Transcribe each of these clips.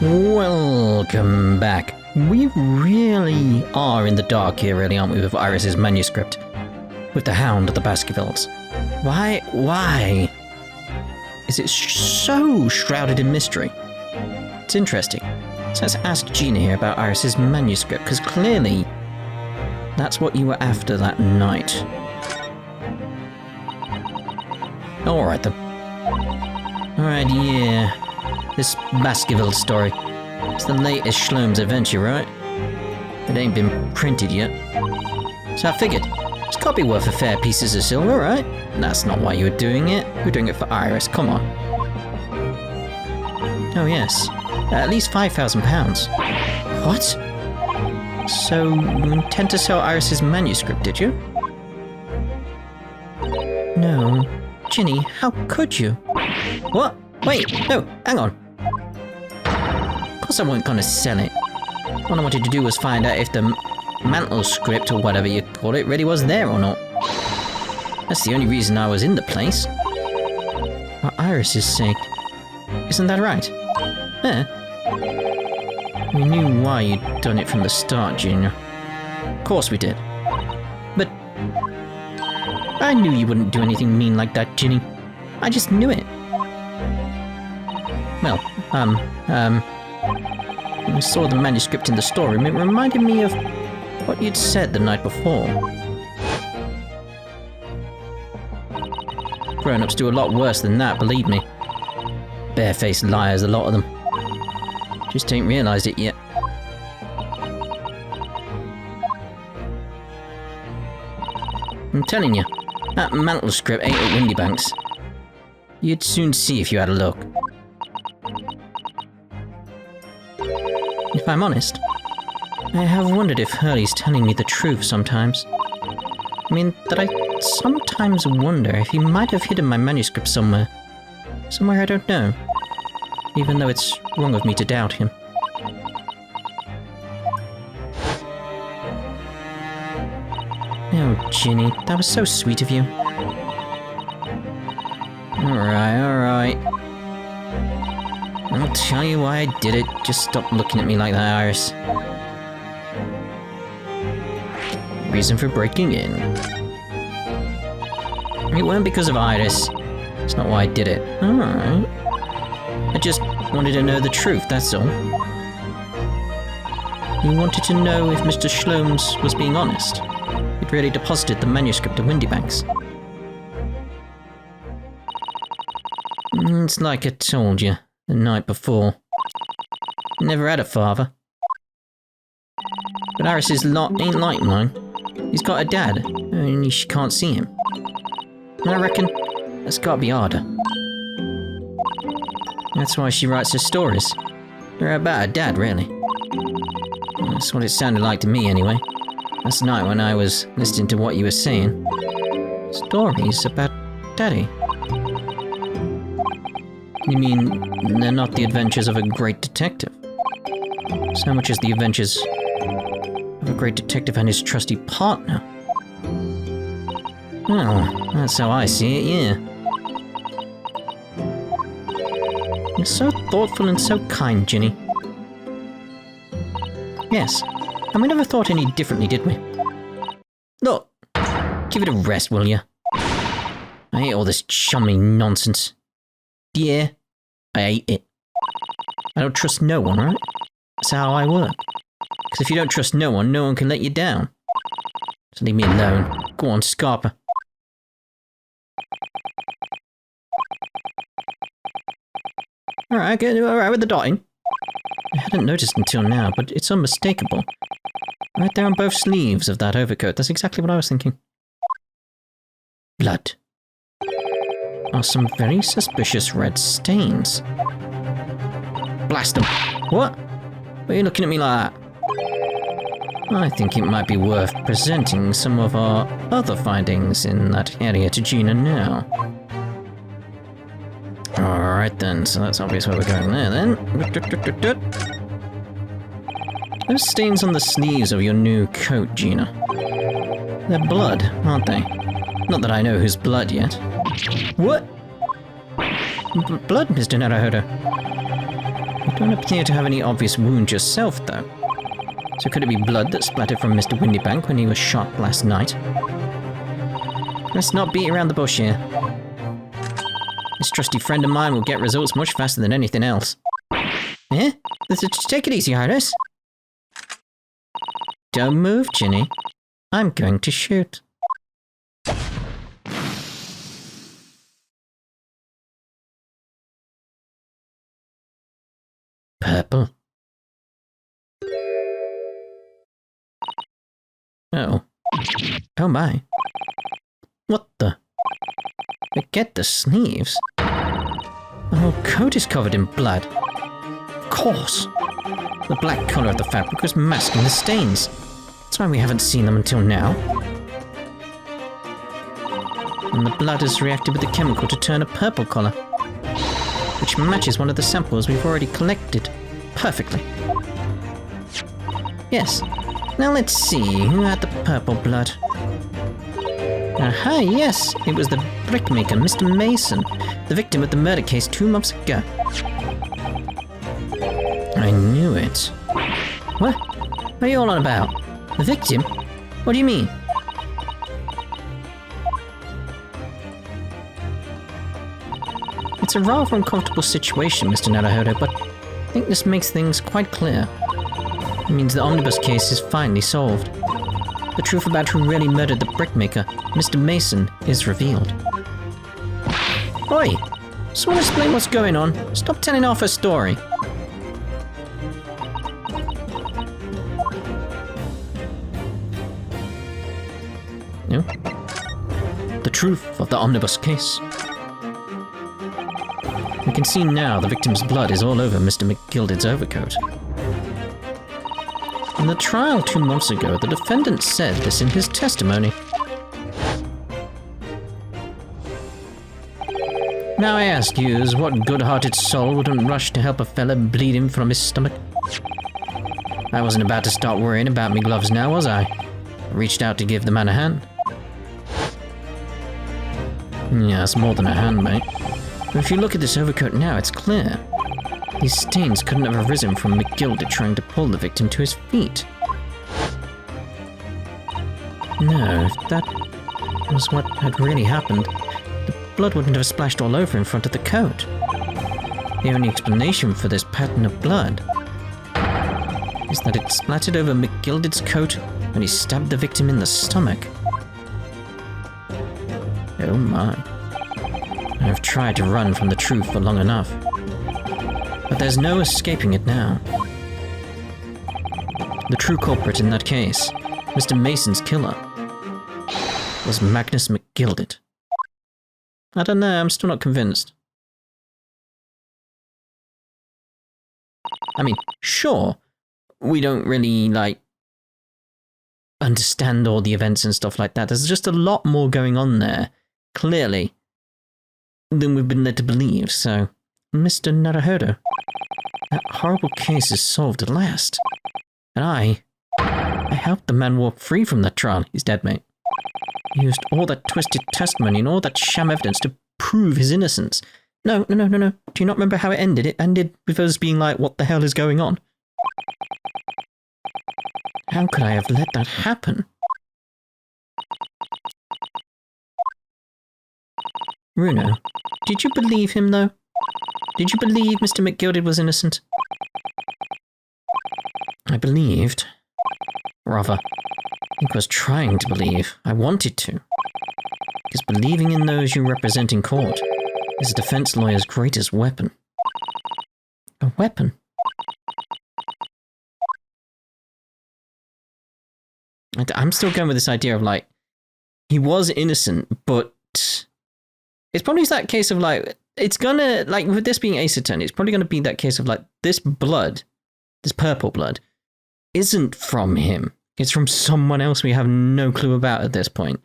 Welcome back. We really are in the dark here, really, aren't we, with Iris's manuscript? With the Hound of the Baskervilles. Why is it so shrouded in mystery? It's interesting. So let's ask Gina here about Iris's manuscript, because clearly that's what you were after that night. Alright then. Alright, yeah. This Baskerville story. It's the latest Schloem's adventure, right? It ain't been printed yet. So I figured, it's got to be worth a fair pieces of silver, right? That's not why you were doing it. You're doing it for Iris, come on. Oh yes, at least £5,000. What? So you intend to sell Iris's manuscript, did you? No. Ginny, how could you? What? Wait, no, hang on. Of course I wasn't gonna sell it. All I wanted to do was find out if the manuscript, or whatever you call it, really was there or not. That's the only reason I was in the place. For Iris's sake. Isn't that right? Eh? We knew why you'd done it from the start, Gina. Of course we did. But I knew you wouldn't do anything mean like that, Ginny. I just knew it. Well, when I saw the manuscript in the storeroom, it reminded me of what you'd said the night before. Grown-ups do a lot worse than that, believe me. Barefaced liars, a lot of them. Just ain't realised it yet. I'm telling you, that manuscript ain't at Windybanks. You'd soon see if you had a look. If I'm honest, I have wondered if Hurley's telling me the truth sometimes. I mean, that I sometimes wonder if he might have hidden my manuscript somewhere. Somewhere I don't know. Even though it's wrong of me to doubt him. Oh, Ginny, that was so sweet of you. Alright. I'll tell you why I did it. Just stop looking at me like that, Iris. Reason for breaking in. It weren't because of Iris. It's not why I did it. Alright. I just wanted to know the truth, that's all. You wanted to know if Mr. Schloem's was being honest. He'd really deposited the manuscript at Windybanks. It's like I told you the night before. Never had a father. But Iris's lot ain't like mine. He's got a dad, only she can't see him. And I reckon that's gotta be harder. That's why she writes her stories. They're about her dad, really. That's what it sounded like to me, anyway. Last night when I was listening to what you were saying. Stories about Daddy. You mean they're not the adventures of a great detective? So much as the adventures of a great detective and his trusty partner. Well, that's how I see it, yeah. You're so thoughtful and so kind, Ginny. Yes, and we never thought any differently, did we? Look, give it a rest, will you? I hate all this chummy nonsense. Yeah, I hate it. I don't trust no one, right? That's how I work. Because if you don't trust no one can let you down. So leave me alone. Go on, Scarper. Alright, alright with the dotting. I hadn't noticed until now, but it's unmistakable. Right there on both sleeves of that overcoat. That's exactly what I was thinking. Blood. Are some very suspicious red stains. Blast them. What? Why are you looking at me like that? I think it might be worth presenting some of our other findings in that area to Gina now. Alright then, so that's obvious where we're going there then. Those stains on the sleeves of your new coat, Gina. They're blood, aren't they? Not that I know whose blood yet. What? Blood, Mr. Naruhodo. Don't appear to have any obvious wounds yourself, though. So could it be blood that splattered from Mr. Windybank when he was shot last night? Let's not beat around the bush here. This trusty friend of mine will get results much faster than anything else. Eh? Take it easy, Iris. Don't move, Ginny. I'm going to shoot. Purple. Oh. Oh my. What the? Forget the sleeves. The whole coat is covered in blood. Of course. The black colour of the fabric was masking the stains. That's why we haven't seen them until now. And the blood has reacted with the chemical to turn a purple colour, which matches one of the samples we've already collected perfectly. Yes. Now let's see, who had the purple blood? Aha, yes, it was the brickmaker, Mr. Mason, the victim of the murder case 2 months ago. I knew it. What? What are you all on about? The victim? What do you mean? It's a rather uncomfortable situation, Mr. Naruhodo, but I think this makes things quite clear. It means the omnibus case is finally solved. The truth about who really murdered the brickmaker, Mr. Mason, is revealed. Oi! Just want to explain what's going on. Stop telling off her story. No? The truth of the omnibus case. We can see now the victim's blood is all over Mr. McGilded's overcoat. In the trial 2 months ago, the defendant said this in his testimony. Now I ask you, what good-hearted soul wouldn't rush to help a fella bleeding from his stomach? I wasn't about to start worrying about me gloves now, was I? I reached out to give the man a hand. Yeah, it's more than a hand, mate. But if you look at this overcoat now, it's clear. These stains couldn't have arisen from McGilded trying to pull the victim to his feet. No, if that was what had really happened, the blood wouldn't have splashed all over in front of the coat. The only explanation for this pattern of blood is that it splattered over McGilded's coat when he stabbed the victim in the stomach. Oh my. I've tried to run from the truth for long enough. But there's no escaping it now. The true culprit in that case, Mr. Mason's killer, was Magnus McGilded. I don't know, I'm still not convinced. I mean, sure, we don't really, understand all the events and stuff like that. There's just a lot more going on there, clearly, than we've been led to believe, so... Mr. Naruhodo, that horrible case is solved at last. And I helped the man walk free from that trial. He's dead, mate. He used all that twisted testimony and all that sham evidence to prove his innocence. No. Do you not remember how it ended? It ended with us being like, what the hell is going on? How could I have let that happen? Bruno, did you believe him, though? Did you believe Mr. McGilded was innocent? I believed. Rather, I think I was trying to believe. I wanted to. Because believing in those you represent in court is a defense lawyer's greatest weapon. A weapon? I'm still going with this idea of, he was innocent, but it's probably that case of, it's gonna, with this being Ace Attorney, it's probably gonna be that case of, this blood, this purple blood, isn't from him. It's from someone else we have no clue about at this point.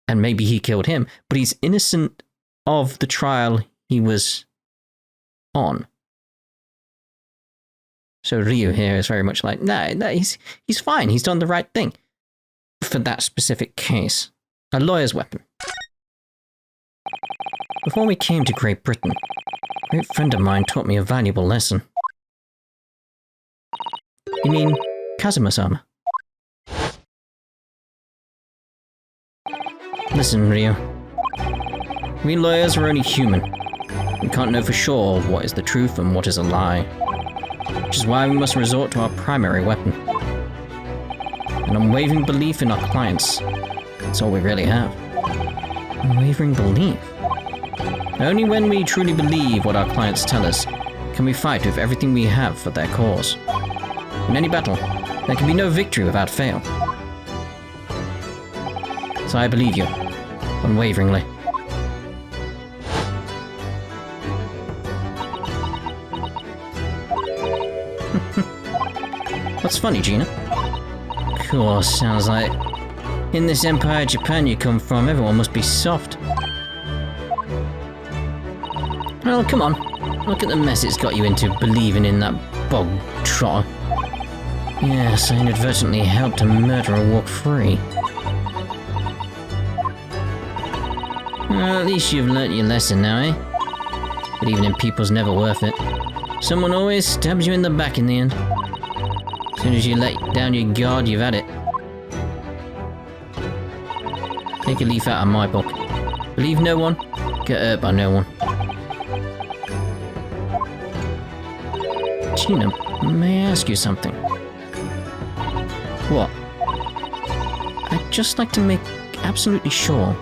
And maybe he killed him, but he's innocent of the trial he was on. So Ryu here is very much no, he's fine. He's done the right thing for that specific case. A lawyer's weapon. Before we came to Great Britain, A great friend of mine taught me a valuable lesson. You mean Kazuma-sama? Listen, Ryo. We lawyers are only human. We can't know for sure what is the truth and what is a lie. Which is why we must resort to our primary weapon. An unwavering belief in our clients. That's all we really have. Unwavering belief? Only when we truly believe what our clients tell us can we fight with everything we have for their cause. In any battle, there can be no victory without fail. So I believe you, unwaveringly. What's funny, Gina? Course, sounds like in this Empire Japan you come from, everyone must be soft. Well, come on. Look at the mess it's got you into believing in that bog trotter. Yes, I inadvertently helped a murderer walk free. Well, at least you've learnt your lesson now, eh? But even in people's never worth it. Someone always stabs you in the back in the end. As soon as you let down your guard, you've had it. Take a leaf out of my book. Believe no one, get hurt by no one. Gina, may I ask you something? What? I'd just like to make absolutely sure.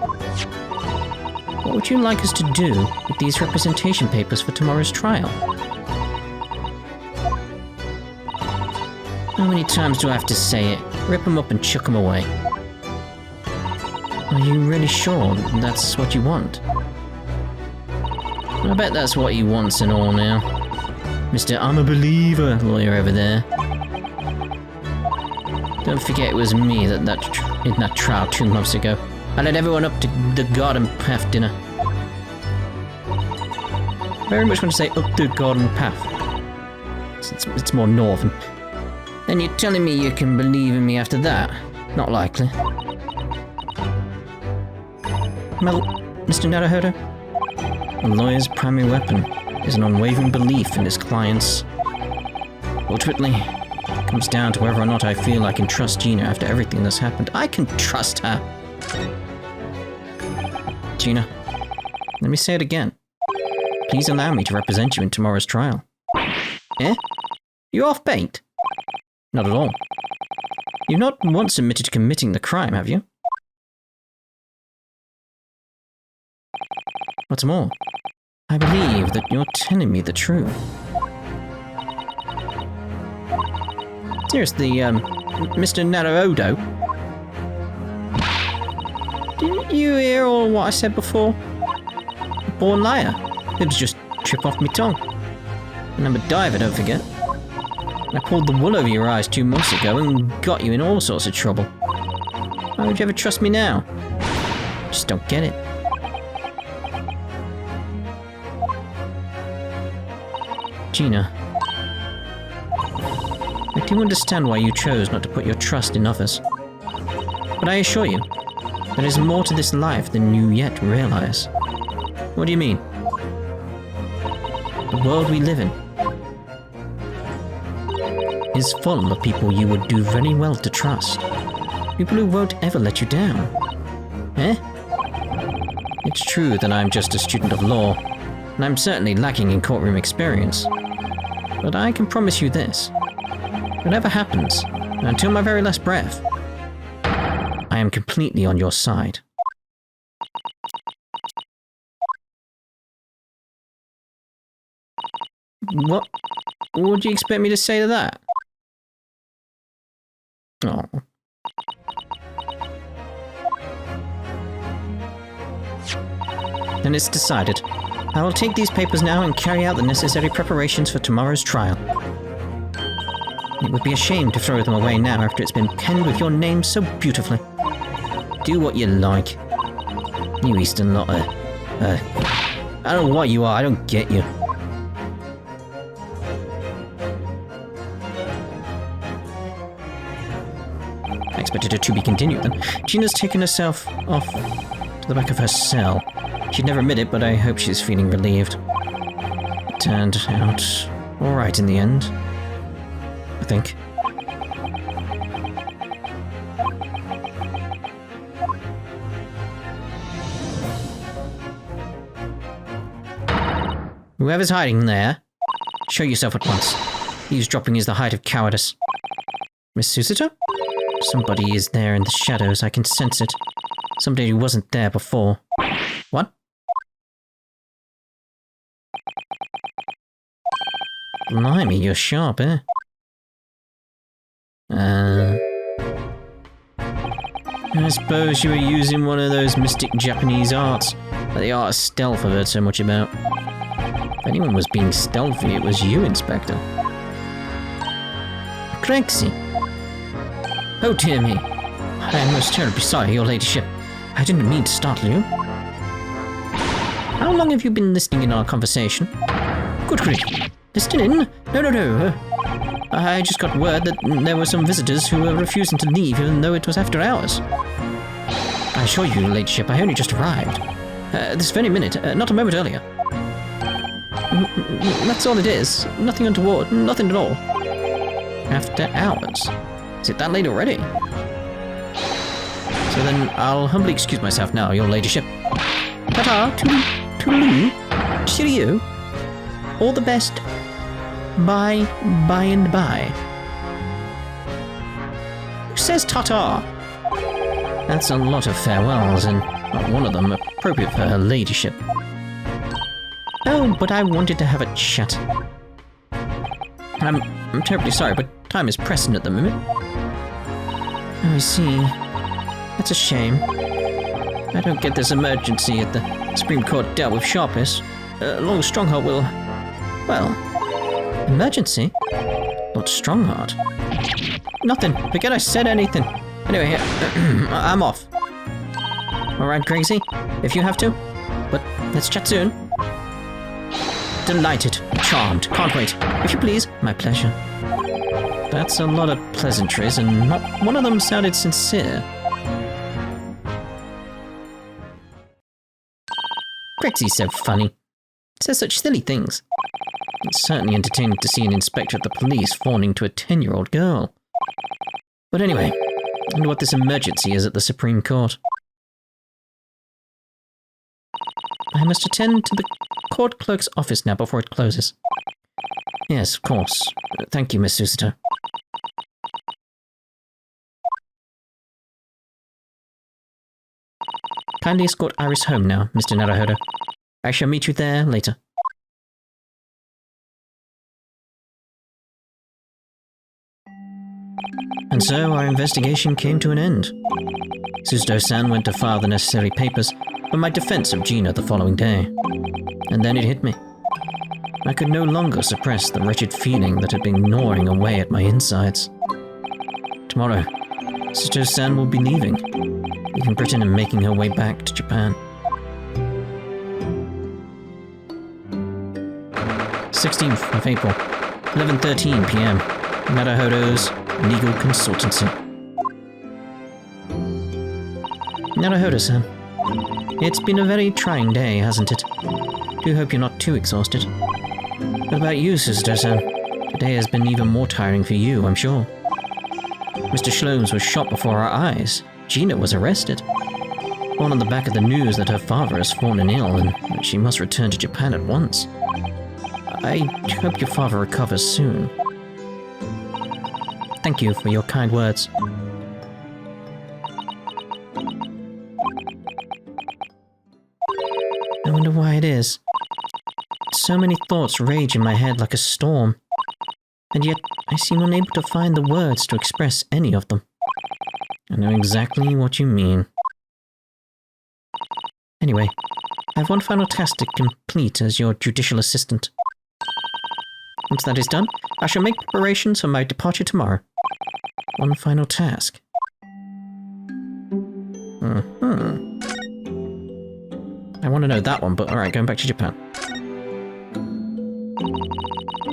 What would you like us to do with these representation papers for tomorrow's trial? How many times do I have to say it? Rip them up and chuck them away. Are you really sure that's what you want? I bet that's what he wants and all now. Mr. I'm a believer lawyer over there. Don't forget it was me in that trial 2 months ago. I led everyone up to the garden path dinner. Very much want to say up the garden path. It's more northern. And you're telling me you can believe in me after that? Not likely. Well, Mr. Naruhodo, a lawyer's primary weapon is an unwavering belief in his clients. Ultimately, it comes down to whether or not I feel I can trust Gina after everything that's happened. I can trust her. Gina, let me say it again. Please allow me to represent you in tomorrow's trial. Eh? You off bait? Not at all. You've not once admitted to committing the crime, have you? What's more, I believe that you're telling me the truth. Seriously, Mr. Naruhodo? Didn't you hear all what I said before? Born liar. It was just trip off me tongue. And I'm a diver, don't forget. I pulled the wool over your eyes 2 months ago and got you in all sorts of trouble. Why would you ever trust me now? Just don't get it. Gina, I do understand why you chose not to put your trust in others. But I assure you, there is more to this life than you yet realize. What do you mean? The world we live in is full of people you would do very well to trust. People who won't ever let you down. Eh? It's true that I'm just a student of law, and I'm certainly lacking in courtroom experience. But I can promise you this. Whatever happens, until my very last breath, I am completely on your side. What would you expect me to say to that? Oh. Then it's decided. I will take these papers now and carry out the necessary preparations for tomorrow's trial. It would be a shame to throw them away now after it's been penned with your name so beautifully. Do what you like. You Eastern lot of... I don't know what you are, I don't get you. I expected it to be continued then. Gina's taken herself off to the back of her cell. She'd never admit it, but I hope she's feeling relieved. turned out alright in the end. I think. Whoever's hiding there, show yourself at once. Eavesdropping is the height of cowardice. Miss Susato? Somebody is there in the shadows, I can sense it. Somebody who wasn't there before. What? Blimey, you're sharp, eh? I suppose you were using one of those mystic Japanese arts that the art of stealth I've heard so much about. If anyone was being stealthy, it was you, Inspector. Gregson. Oh dear me. I am most terribly sorry, your ladyship. I didn't mean to startle you. How long have you been listening in our conversation? Good grief. Listening? No. I just got word that there were some visitors who were refusing to leave even though it was after hours. I assure you, your ladyship, I only just arrived. This very minute, not a moment earlier. That's all it is. Nothing untoward, nothing at all. After hours? Is it that late already? So then I'll humbly excuse myself now, your ladyship. Ta-ta, toodaloo, cheerio. All the best. By and by. Who says ta-ta? That's a lot of farewells, and not one of them appropriate for her ladyship. Oh, but I wanted to have a chat. I'm terribly sorry, but time is pressing at the moment. Oh, I see. That's a shame. I don't get this emergency at the Supreme Court dealt with sharpness. Long Stronghold will... Well... Emergency? Lord Strongheart? Nothing. Forget I said anything. Anyway, I'm off. Alright, Gregson, if you have to. But let's chat soon. Delighted. Charmed. Can't wait. If you please. My pleasure. That's a lot of pleasantries, and not one of them sounded sincere. Grexy's so funny. Says such silly things. It's certainly entertaining to see an inspector of the police fawning to a 10-year-old girl. But anyway, I wonder what this emergency is at the Supreme Court. I must attend to the court clerk's office now before it closes. Yes, of course. Thank you, Miss Susato. Kindly escort Iris home now, Mr. Naruhodo. I shall meet you there later. And so our investigation came to an end. Susato-san went to file the necessary papers for my defense of Gina the following day. And then it hit me. I could no longer suppress the wretched feeling that had been gnawing away at my insides. Tomorrow, Susato-san will be leaving Britain and making her way back to Japan. 16th of April, 11:13 p.m. Naruhodo's Legal Consultancy. Naruhodo-san, it's been a very trying day, hasn't it? Do hope you're not too exhausted. What about you, Susato-san? Today has been even more tiring for you, I'm sure. Mr. Shlomes was shot before our eyes. Gina was arrested. All on the back of the news that her father has fallen ill and that she must return to Japan at once. I hope your father recovers soon. Thank you for your kind words. I wonder why it is. So many thoughts rage in my head like a storm, and yet I seem unable to find the words to express any of them. I know exactly what you mean. Anyway, I have one final task to complete as your judicial assistant. Once that is done, I shall make preparations for my departure tomorrow. One final task. I want to know that one, but alright, going back to Japan.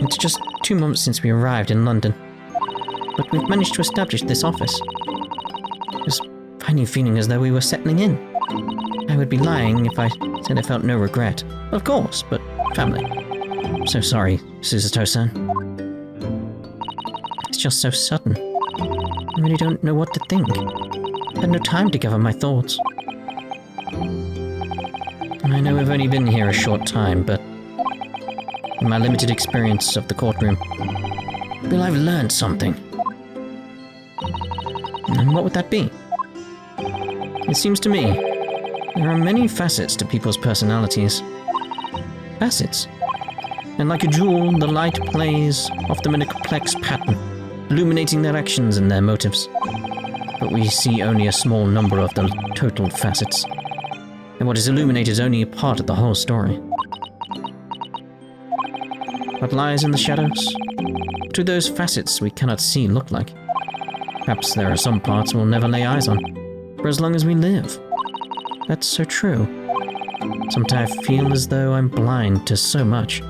It's just 2 months since we arrived in London, but we've managed to establish this office. There's a funny feeling as though we were settling in. I would be lying if I said I felt no regret. Of course, but family. So sorry, Susato-san. It's just so sudden. I really don't know what to think. I had no time to gather my thoughts. I know we've only been here a short time, but in my limited experience of the courtroom, I feel I've learned something. And what would that be? It seems to me there are many facets to people's personalities. Facets. And like a jewel, the light plays, often in a complex pattern, illuminating their actions and their motives. But we see only a small number of the total facets. And what is illuminated is only a part of the whole story. What lies in the shadows? What do those facets we cannot see look like? Perhaps there are some parts we'll never lay eyes on, for as long as we live. That's so true. Sometimes I feel as though I'm blind to so much.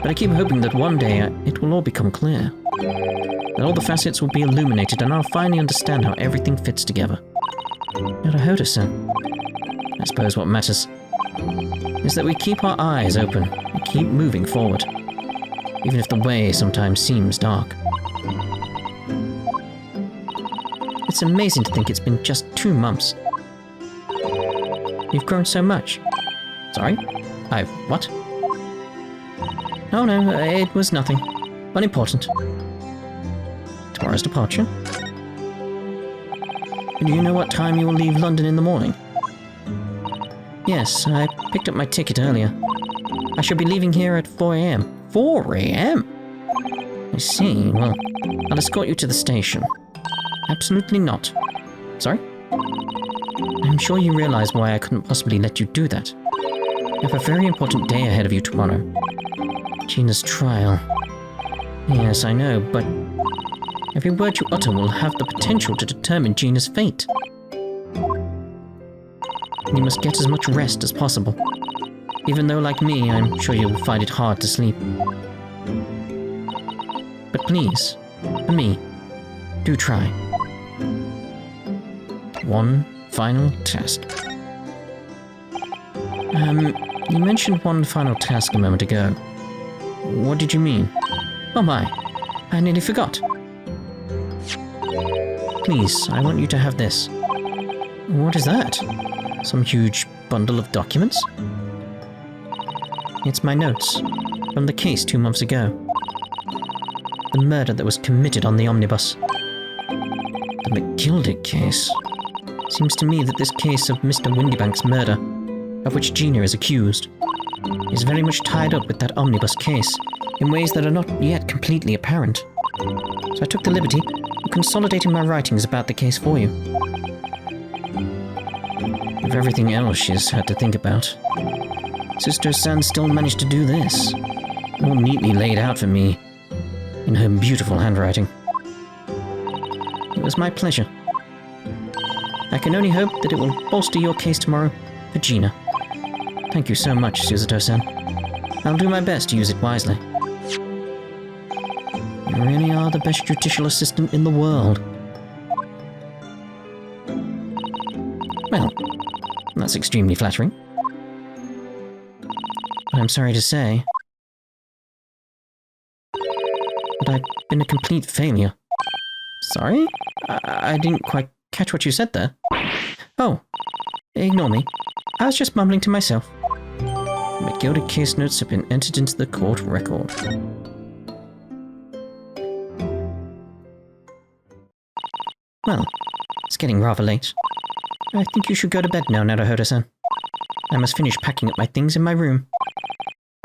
But I keep hoping that one day it will all become clear. That all the facets will be illuminated and I'll finally understand how everything fits together. Naruhodo-san. I suppose what matters is that we keep our eyes open and keep moving forward, even if the way sometimes seems dark. It's amazing to think it's been just 2 months. You've grown so much. Sorry? What? Oh no, it was nothing. Unimportant. Tomorrow's departure? Do you know what time you will leave London in the morning? Yes, I picked up my ticket earlier. I shall be leaving here at 4 a.m. 4 a.m.? I see. Well, I'll escort you to the station. Absolutely not. Sorry? I'm sure you realize why I couldn't possibly let you do that. You have a very important day ahead of you tomorrow. Gina's trial. Yes, I know, but every word you utter will have the potential to determine Gina's fate. You must get as much rest as possible. Even though, like me, I'm sure you will find it hard to sleep. But please, for me, do try. One final task. You mentioned one final task a moment ago. What did you mean? Oh my, I nearly forgot. Please, I want you to have this. What is that? Some huge bundle of documents? It's my notes from the case 2 months ago. The murder that was committed on the omnibus. The McGildick case. Seems to me that this case of Mr. Windybank's murder, of which Gina is accused, is very much tied up with that omnibus case in ways that are not yet completely apparent. So I took the liberty of consolidating my writings about the case for you. Of everything else she's had to think about, Sister San still managed to do this, all neatly laid out for me in her beautiful handwriting. It was my pleasure. I can only hope that it will bolster your case tomorrow for Gina. Thank you so much, Susato-san. I'll do my best to use it wisely. You really are the best judicial assistant in the world. Well, that's extremely flattering. But I'm sorry to say, but I've been a complete failure. Sorry? I didn't quite catch what you said there. Oh, ignore me. I was just mumbling to myself. The McGildick case notes have been entered into the court record. Well, it's getting rather late. I think you should go to bed now, Naruhodo-san. I must finish packing up my things in my room.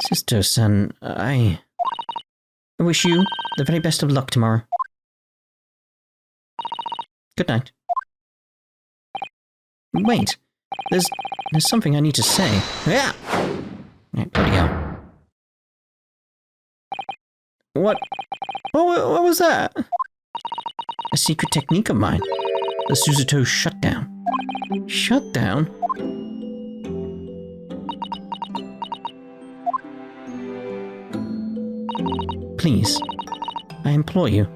Sister-san, I wish you the very best of luck tomorrow. Good night. Wait, there's something I need to say. Yeah! Bloody hell. What was that? A secret technique of mine. The Susato shutdown. Shutdown? Please, I implore you.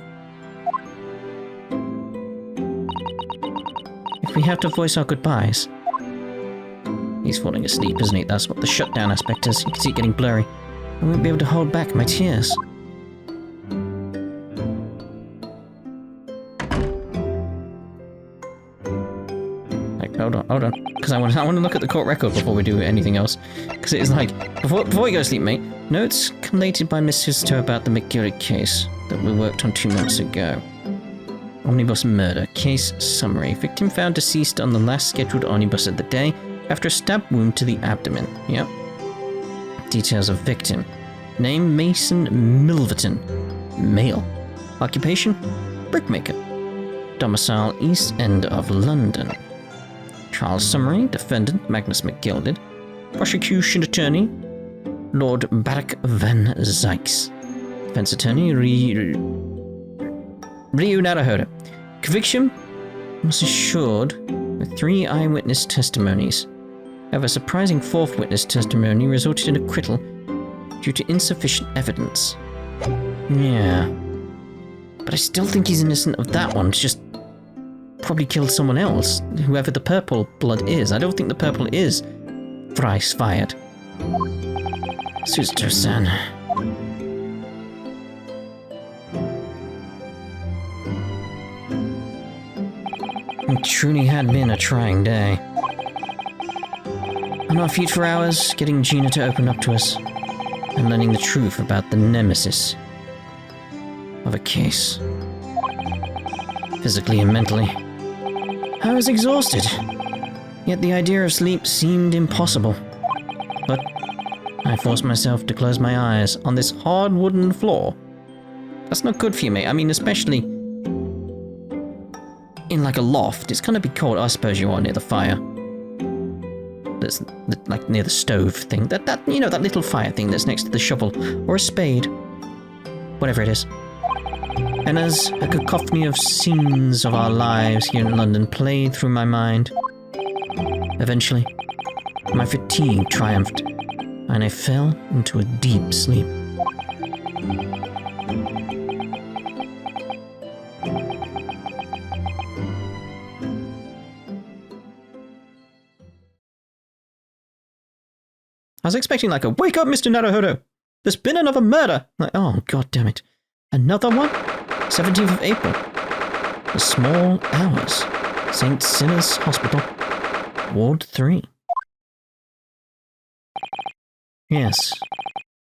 If we have to voice our goodbyes. He's falling asleep, isn't he? That's what the shutdown aspect is. You can see it getting blurry. I won't be able to hold back my tears. Like, hold on. Because I want to look at the court record before we do anything else. Because it is like, before you go to sleep, mate, notes collated by Miss Sister about the McGillick case that we worked on 2 months ago. Omnibus murder. Case summary. Victim found deceased on the last scheduled omnibus of the day after a stab wound to the abdomen. Yep. Details of victim. Name Mason Milverton. Male. Occupation? Brickmaker. Domicile East End of London. Trial summary. Defendant Magnus McGilded. Prosecution attorney Lord Barack Van Zykes. Defense attorney Ryu Naruhodo. Conviction was assured with 3 eyewitness testimonies. However, a surprising 4th witness testimony resulted in acquittal due to insufficient evidence. Yeah. But I still think he's innocent of that one. It's just probably killed someone else, whoever the purple blood is. I don't think the purple is thrice fired. Sister-san. It truly had been a trying day. On our feet for hours, getting Gina to open up to us, and learning the truth about the nemesis of a case. Physically and mentally. I was exhausted, yet the idea of sleep seemed impossible. But I forced myself to close my eyes on this hard wooden floor. That's not good for you, mate. I mean, especially in like a loft. It's gonna be cold. I suppose you are near the fire. That's like near the stove thing. That you know, that little fire thing that's next to the shovel or a spade, whatever it is. And as a cacophony of scenes of our lives here in London played through my mind, eventually, my fatigue triumphed, and I fell into a deep sleep. I was expecting like a, wake up, Mr. Naruhodo! There's been another murder! Like, oh, god damn it. Another one? 17th of April. The Small Hours. St. Sinners Hospital. Ward 3. Yes,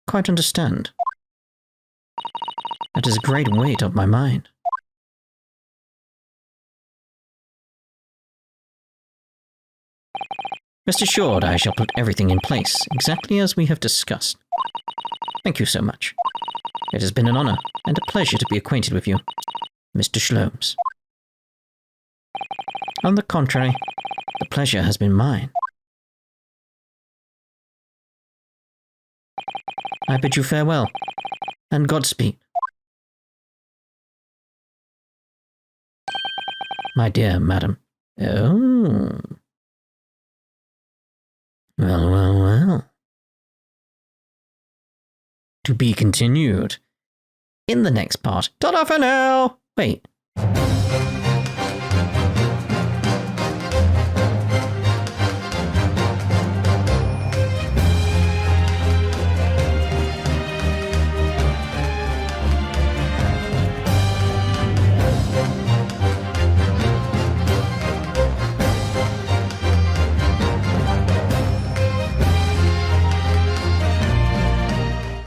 quite understand. That is a great weight off my mind. Rest assured I shall put everything in place, exactly as we have discussed. Thank you so much. It has been an honor and a pleasure to be acquainted with you, Mr. Shlomes. On the contrary, the pleasure has been mine. I bid you farewell, and Godspeed. My dear madam. Oh. Well. To be continued in the next part. Ta-da for now! Wait.